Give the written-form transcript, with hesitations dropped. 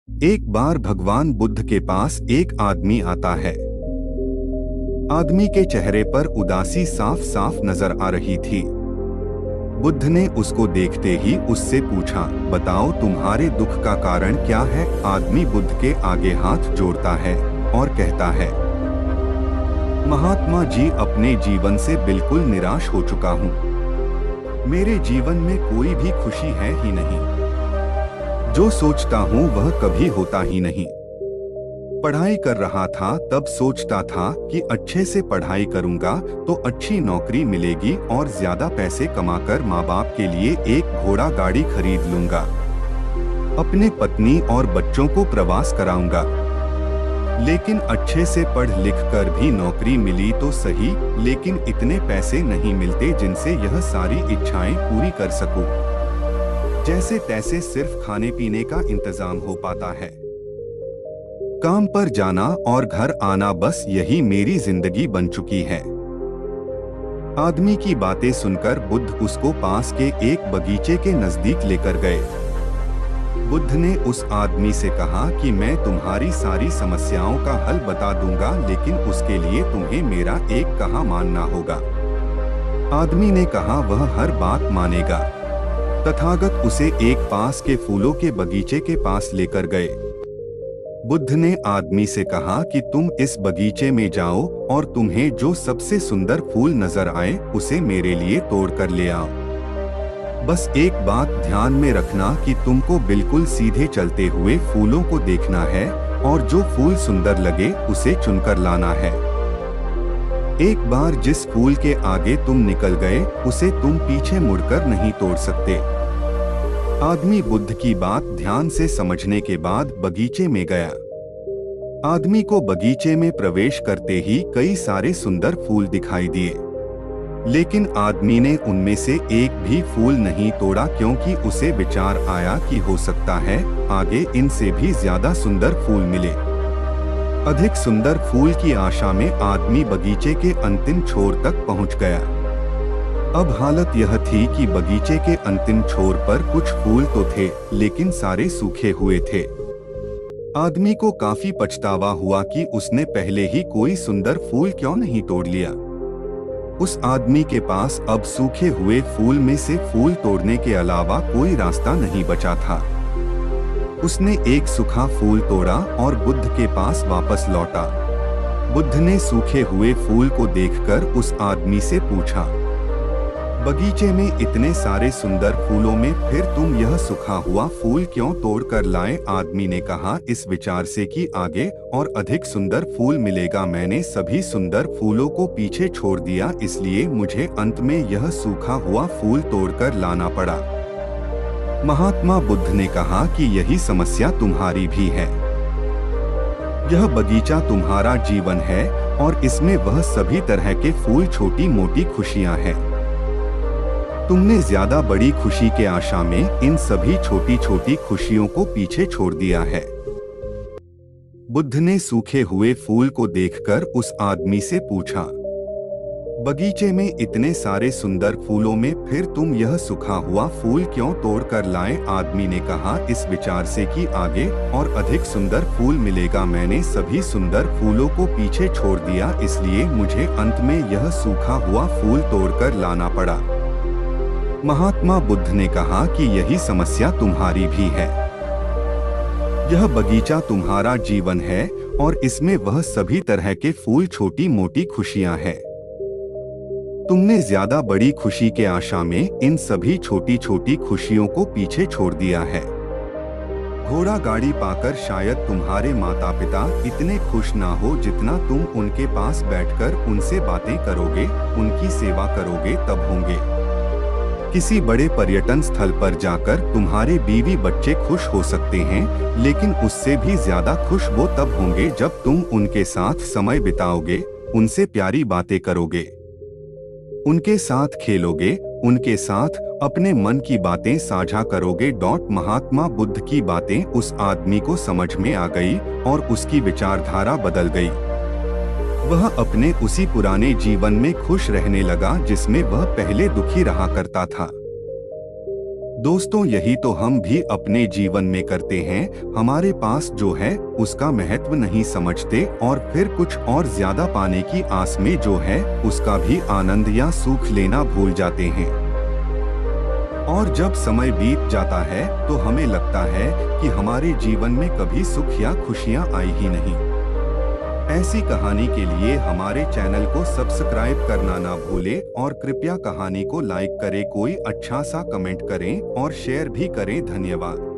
एक बार भगवान बुद्ध के पास एक आदमी आता है। आदमी के चेहरे पर उदासी साफ साफ नजर आ रही थी। बुद्ध ने उसको देखते ही उससे पूछा, बताओ तुम्हारे दुख का कारण क्या है। आदमी बुद्ध के आगे हाथ जोड़ता है और कहता है, महात्मा जी, अपने जीवन से बिल्कुल निराश हो चुका हूँ। मेरे जीवन में कोई भी खुशी है ही नहीं। जो सोचता हूँ वह कभी होता ही नहीं। पढ़ाई कर रहा था तब सोचता था कि अच्छे से पढ़ाई करूंगा तो अच्छी नौकरी मिलेगी और ज्यादा पैसे कमाकर माँ बाप के लिए एक घोड़ा गाड़ी खरीद लूंगा। अपने पत्नी और बच्चों को प्रवास कराऊंगा। लेकिन अच्छे से पढ़ लिख कर भी नौकरी मिली तो सही, लेकिन इतने पैसे नहीं मिलते जिनसे यह सारी इच्छाएं पूरी कर सकूं। जैसे तैसे सिर्फ खाने पीने का इंतजाम हो पाता है। काम पर जाना और घर आना, बस यही मेरी जिंदगी बन चुकी है। आदमी की बातें सुनकर बुद्ध उसको पास के एक बगीचे के नजदीक लेकर गए। बुद्ध ने उस आदमी से कहा कि मैं तुम्हारी सारी समस्याओं का हल बता दूंगा, लेकिन उसके लिए तुम्हें मेरा एक कहा मानना होगा। आदमी ने कहा वह हर बात मानेगा। तथागत उसे एक पास के फूलों के बगीचे के पास लेकर गए। बुद्ध ने आदमी से कहा कि तुम इस बगीचे में जाओ और तुम्हें जो सबसे सुंदर फूल नजर आए उसे मेरे लिए तोड़ कर ले आओ। बस एक बात ध्यान में रखना कि तुमको बिल्कुल सीधे चलते हुए फूलों को देखना है और जो फूल सुंदर लगे उसे चुनकर लाना है। एक बार जिस फूल के आगे तुम निकल गए उसे तुम पीछे मुड़कर नहीं तोड़ सकते। आदमी बुद्ध की बात ध्यान से समझने के बाद बगीचे में गया। आदमी को बगीचे में प्रवेश करते ही कई सारे सुंदर फूल दिखाई दिए, लेकिन आदमी ने उनमें से एक भी फूल नहीं तोड़ा, क्योंकि उसे विचार आया कि हो सकता है आगे इनसे भी ज्यादा सुंदर फूल मिले। अधिक सुंदर फूल की आशा में आदमी बगीचे के अंतिम छोर तक पहुंच गया। अब हालत यह थी कि बगीचे के अंतिम छोर पर कुछ फूल तो थे, लेकिन सारे सूखे हुए थे। आदमी को काफी पछतावा हुआ कि उसने पहले ही कोई सुंदर फूल क्यों नहीं तोड़ लिया। उस आदमी के पास अब सूखे हुए फूल में से फूल तोड़ने के अलावा कोई रास्ता नहीं बचा था। उसने एक सूखा फूल तोड़ा और बुद्ध के पास वापस लौटा। बुद्ध ने सूखे हुए फूल को देखकर उस आदमी से पूछा, बगीचे में इतने सारे सुंदर फूलों में फिर तुम यह सूखा हुआ फूल क्यों तोड़ कर लाए। आदमी ने कहा, इस विचार से कि आगे और अधिक सुंदर फूल मिलेगा मैंने सभी सुंदर फूलों को पीछे छोड़ दिया, इसलिए मुझे अंत में यह सूखा हुआ फूल तोड़कर लाना पड़ा। महात्मा बुद्ध ने कहा कि यही समस्या तुम्हारी भी है। यह बगीचा तुम्हारा जीवन है और इसमें वह सभी तरह के फूल छोटी मोटी खुशियां हैं। तुमने ज्यादा बड़ी खुशी के आशा में इन सभी छोटी छोटी खुशियों को पीछे छोड़ दिया है। बुद्ध ने सूखे हुए फूल को देखकर उस आदमी से पूछा, बगीचे में इतने सारे सुंदर फूलों में फिर तुम यह सूखा हुआ फूल क्यों तोड़ कर लाए। आदमी ने कहा, इस विचार से कि आगे और अधिक सुंदर फूल मिलेगा मैंने सभी सुंदर फूलों को पीछे छोड़ दिया, इसलिए मुझे अंत में यह सूखा हुआ फूल तोड़कर लाना पड़ा। महात्मा बुद्ध ने कहा कि यही समस्या तुम्हारी भी है। यह बगीचा तुम्हारा जीवन है और इसमें वह सभी तरह के फूल छोटी मोटी खुशियां हैं। तुमने ज्यादा बड़ी खुशी के आशा में इन सभी छोटी छोटी खुशियों को पीछे छोड़ दिया है। घोड़ा गाड़ी पाकर शायद तुम्हारे माता पिता इतने खुश ना हो जितना तुम उनके पास बैठकर उनसे बातें करोगे, उनकी सेवा करोगे तब होंगे। किसी बड़े पर्यटन स्थल पर जाकर तुम्हारे बीवी बच्चे खुश हो सकते हैं, लेकिन उससे भी ज्यादा खुश वो तब होंगे जब तुम उनके साथ समय बिताओगे, उनसे प्यारी बातें करोगे, उनके साथ खेलोगे, उनके साथ अपने मन की बातें साझा करोगे। महात्मा बुद्ध की बातें उस आदमी को समझ में आ गई और उसकी विचारधारा बदल गई। वह अपने उसी पुराने जीवन में खुश रहने लगा जिसमें वह पहले दुखी रहा करता था। दोस्तों, यही तो हम भी अपने जीवन में करते हैं। हमारे पास जो है उसका महत्व नहीं समझते और फिर कुछ और ज्यादा पाने की आस में जो है उसका भी आनंद या सुख लेना भूल जाते हैं। और जब समय बीत जाता है तो हमें लगता है कि हमारे जीवन में कभी सुख या खुशियां आई ही नहीं। ऐसी कहानी के लिए हमारे चैनल को सब्सक्राइब करना ना भूले और कृपया कहानी को लाइक करें, कोई अच्छा सा कमेंट करें और शेयर भी करें। धन्यवाद।